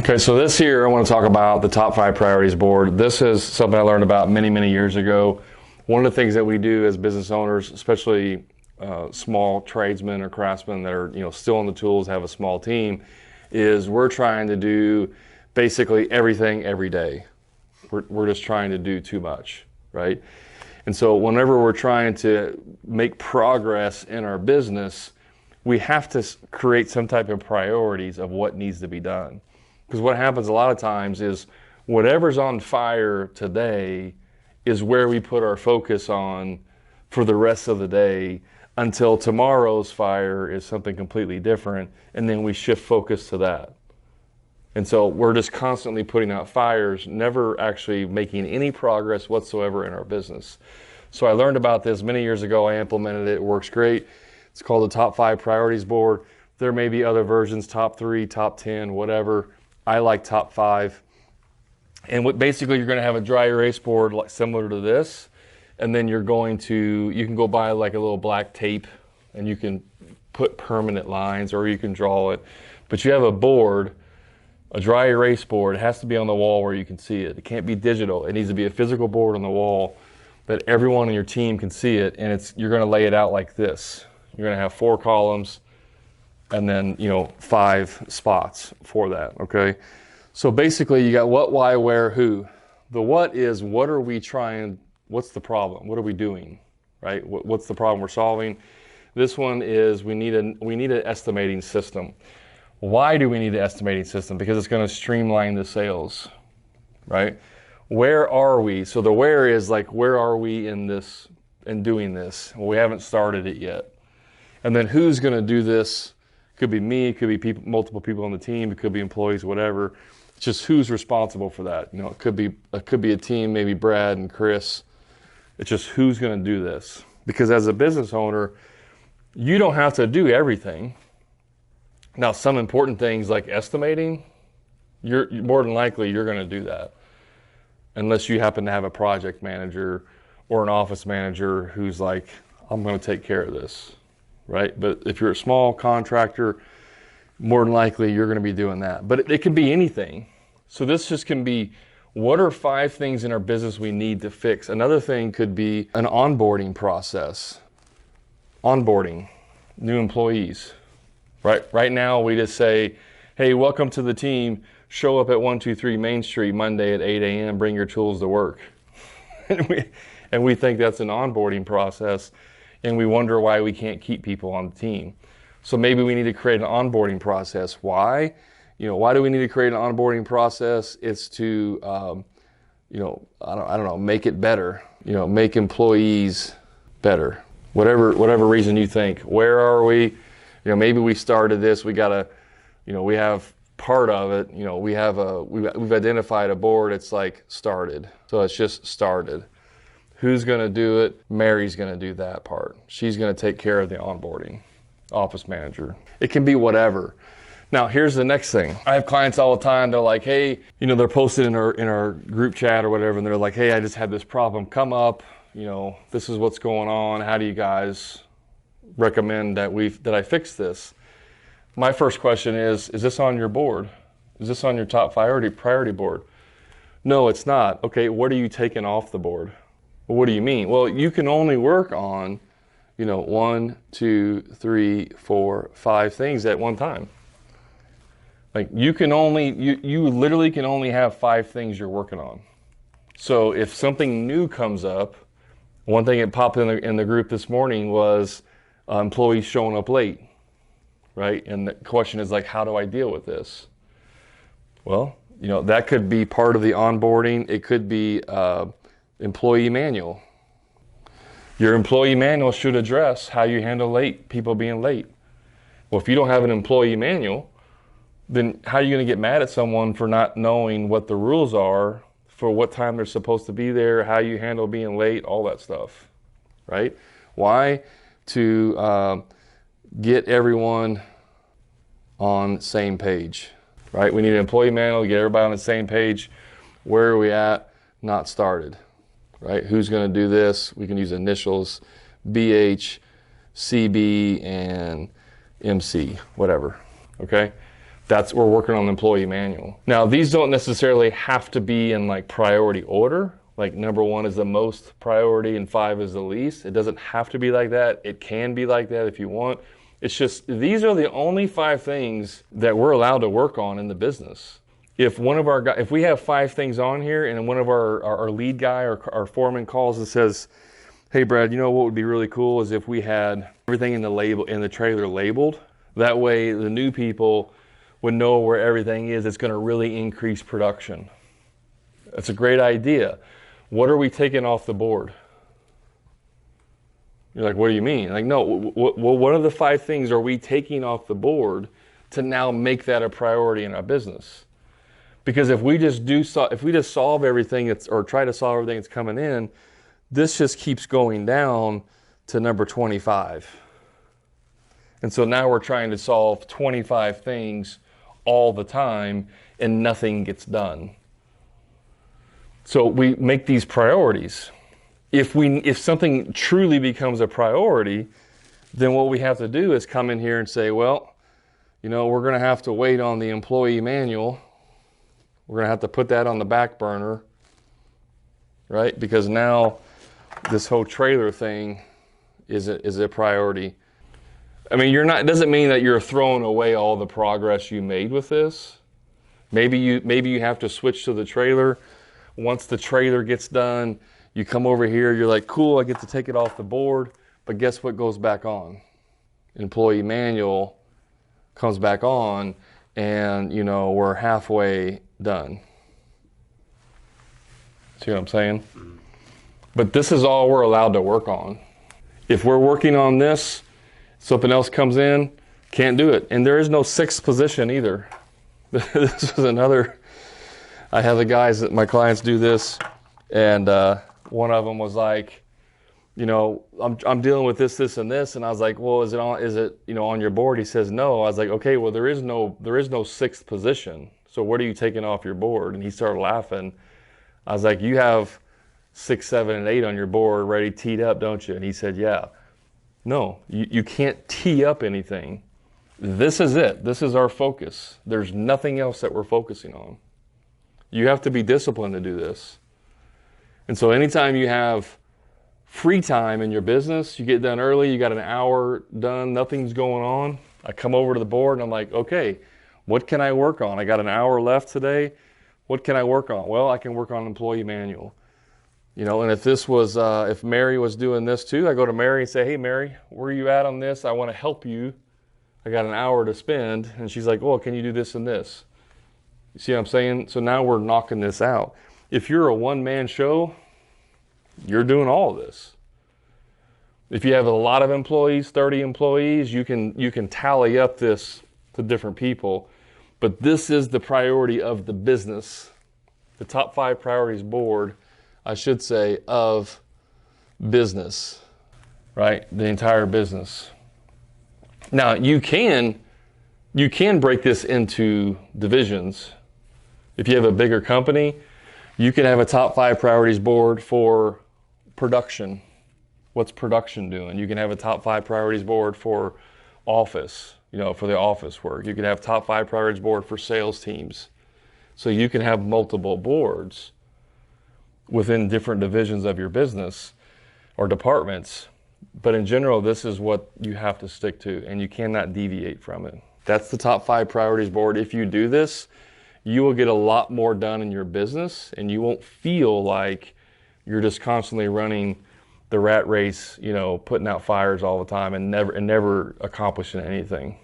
Okay, so this here, I want to talk about the top 5 priorities board. This is something I learned about many, many years ago. One of the things that we do as business owners, especially small tradesmen or craftsmen that are still on the tools, have a small team, is we're trying to do basically everything every day. We're just trying to do too much, right? And so whenever we're trying to make progress in our business, we have to create some type of priorities of what needs to be done. Because what happens a lot of times is whatever's on fire today is where we put our focus on for the rest of the day until tomorrow's fire is something completely different, and then we shift focus to that. And so we're just constantly putting out fires, never actually making any progress whatsoever in our business. So I learned about this many years ago. I implemented it. It works great. It's called the top 5 priorities board. There may be other versions, top 3, top 10, whatever. I like top 5. And basically you're going to have a dry erase board like similar to this. And then you can go buy like a little black tape and you can put permanent lines or you can draw it. But you have a board, a dry erase board. It has to be on the wall where you can see it. It can't be digital. It needs to be a physical board on the wall that everyone on your team can see it. And you're going to lay it out like this. You're going to have 4 columns and then 5 spots for that. Okay, so basically you got what, why, where, who. The what is what are we trying, what's the problem, what are we doing, right? What's the problem we're solving? This one is we need an estimating system. Why do we need an estimating system? Because it's going to streamline the sales, right? Where are we? So the where is like, where are we in this and doing this? Well, we haven't started it yet. And then who's going to do this? It could be me, it could be multiple people on the team, it could be employees, whatever. It's just who's responsible for that. It could be a team, maybe Brad and Chris. It's just who's going to do this. Because as a business owner, you don't have to do everything. Now, some important things like estimating, you're more than likely you're going to do that. Unless you happen to have a project manager or an office manager who's like, I'm going to take care of this. Right? But if you're a small contractor, more than likely you're going to be doing that. But it can be anything. So this just can be, what are 5 things in our business we need to fix? Another thing could be an onboarding process. Onboarding new employees. Right now we just say, hey, welcome to the team. Show up at 123 Main Street Monday at 8 a.m. Bring your tools to work. and we think that's an onboarding process. And we wonder why we can't keep people on the team. So maybe we need to create an onboarding process. Why? Why do we need to create an onboarding process? It's to, I don't know, make it better. Make employees better. Whatever reason you think. Where are we? Maybe we started this. We gotta, we have part of it. We've identified a board. It's like started. So it's just started. Who's going to do it? Mary's going to do that part. She's going to take care of the onboarding. Office manager. It can be whatever. Now, here's the next thing. I have clients all the time. They're like, hey, they're posted in our group chat or whatever, and they're like, hey, I just had this problem come up. This is what's going on. How do you guys recommend that I fix this? My first question is this on your board? Is this on your top priority board? No, it's not. Okay, what are you taking off the board? Well, what do you mean? Well, you can only work on, 1, 2, 3, 4, 5 things at one time. Like you literally can only have 5 things you're working on. So if something new comes up, one thing that popped in the group this morning was employees showing up late, right? And the question is like, how do I deal with this? Well, that could be part of the onboarding. It could be employee manual. Your employee manual should address how you handle people being late. Well, if you don't have an employee manual, then how are you going to get mad at someone for not knowing what the rules are for what time they're supposed to be there, how you handle being late, all that stuff, right? Why? To get everyone on the same page, right? We need an employee manual to get everybody on the same page. Where are we at? Not started. Right? Who's going to do this? We can use initials, BH, CB, and MC, whatever. Okay? We're working on the employee manual. Now, these don't necessarily have to be in like priority order. Like number 1 is the most priority and 5 is the least. It doesn't have to be like that. It can be like that if you want. It's just, these are the only 5 things that we're allowed to work on in the business. If one of our guys, if we have 5 things on here and one of our lead guy or our foreman calls and says, hey Brad, you know what would be really cool is if we had everything in the trailer labeled. That way the new people would know where everything is. It's going to really increase production. That's a great idea. What are we taking off the board? You're like, what do you mean? Like, no, what are the 5 things are we taking off the board to now make that a priority in our business? Because if we just solve everything or try to solve everything that's coming in, this just keeps going down to number 25. And so now we're trying to solve 25 things all the time and nothing gets done. So we make these priorities. If something truly becomes a priority, then what we have to do is come in here and say, well, you know, we're going to have to wait on the employee manual. We're going to have to put that on the back burner, right? Because now this whole trailer thing is a priority. I mean, it doesn't mean that you're throwing away all the progress you made with this. Maybe you have to switch to the trailer. Once the trailer gets done, you come over here, you're like, cool, I get to take it off the board, but guess what goes back on? Employee manual comes back on, and you know, we're halfway done. See what I'm saying? But this is all we're allowed to work on. If we're working on this, something else comes in, can't do it. And there is no 6th position either. This is another, I have the guys that my clients do this, and one of them was like, you know, I'm dealing with this, and this, and I was like, well, is it you know, on your board? He says no. I was like, okay, well, there is no 6th position. So what are you taking off your board? And he started laughing. I was like, you have 6, 7, and 8 on your board ready teed up, don't you? And he said, yeah. No, you can't tee up anything. This is it. This is our focus. There's nothing else that we're focusing on. You have to be disciplined to do this. And so anytime you have free time in your business, you get done early, you got an hour done, nothing's going on. I come over to the board and I'm like, okay, what can I work on? I got an hour left today. What can I work on? Well, I can work on employee manual. You know, and if Mary was doing this too, I go to Mary and say, hey, Mary, where are you at on this? I want to help you. I got an hour to spend. And she's like, well, can you do this and this? You see what I'm saying? So now we're knocking this out. If you're a one-man show, you're doing all of this. If you have a lot of employees, 30 employees, you can tally up this to different people. But this is the priority of the business. The top 5 priorities board, I should say, of business, right? The entire business. Now, you can break this into divisions. If you have a bigger company, you can have a top 5 priorities board for production. What's production doing? You can have a top 5 priorities board for office, you know, for the office work. You can have top 5 priorities board for sales teams. So you can have multiple boards within different divisions of your business or departments. But in general, this is what you have to stick to, and you cannot deviate from it. That's the top 5 priorities board. If you do this, you will get a lot more done in your business, and you won't feel like you're just constantly running the rat race, you know, putting out fires all the time and never accomplishing anything.